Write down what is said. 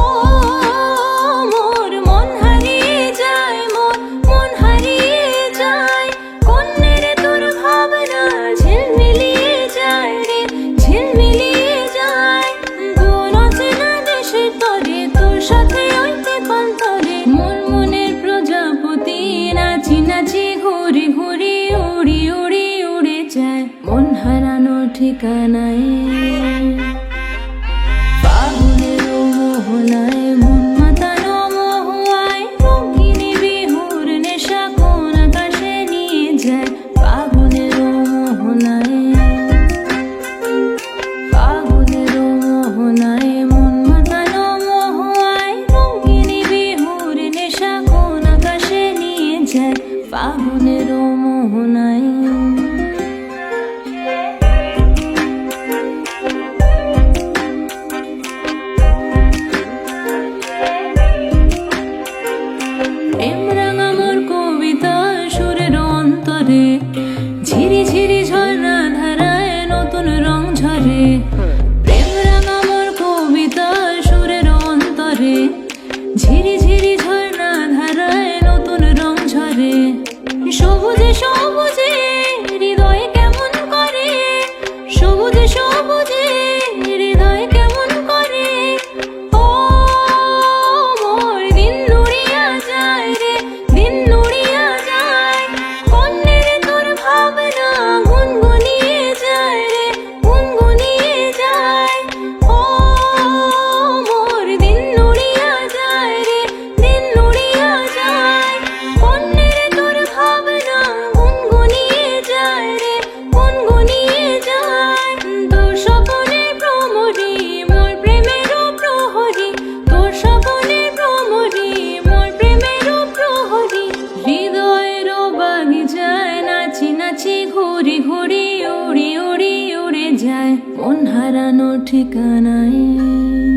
ও মোর মন হারিয়ে যায়, মন হারিয়ে যায়। কন্যের তোর ভাবনা ঝিলমিলিয়ে যায় রে, ঝিলমিলিয়ে যায়। দূর অচেনা দেশের তরে তোর সাথে ওইতে পান্তরে মনের প্রজাপতি নাচি নাচি ঘুরি ঘুরি উড়ি উড়ি উড়ে যায় মন হারানো ঠিকানায়। ফাগুনের মোহনায় মন মাতানো মহুয়ায় রঙিনী বিহুর নেশা কোন আকাশে নিয়ে যায়। ফাগুনের মোহনায়, ফাগুনের মোহনায় মন মাতানো মহুয়ায় রঙিনী বিহুর নেশা কোন আকাশে নিয়ে যায়। ফাগুনের মোহনায় এমরাঙা মোর কবিতা সুরের অন্তরে ঝিরি ঝিরি ঝর্ণা ধারায় নতুন রং ঝরে। প্রেম রাঙা মোর কবিতা সুরের অন্তরে ঝিরি ঝিরি ঝর্ণা ধারায় নতুন রং ঝরে। সবুজে সবুজে হৃদয় কেমন করে, সবুজে সবুজে হৃদয় কেমন করে। ও মোর দিন নুড়িয়া যায় রে, দিন নুড়িয়া যায়। কন্যের তোর ভাবনা গুনগুনিয়ে যায় রে, গুনগুনিয়ে যায়। ও মোর দিন নুড়িয়া যায় রে, দিন নুড়িয়া যায়। কন্যের তোর ভাবনা গুনগুনিয়ে যায় রে, গুনগুনিয়ে যায়। তোর স্বপনের ভ্রমরি মোর প্রেমেরও প্রহরী, তোর স্বপনের ভ্রমরি মোর প্রেমেরও প্রহরী। হৃদয়েরও বাগিচায় নাচি নাচি ঘুরি ঘুরি উড়ি উড়ি উড়ে যায় মন হারানো ঠিকানায়।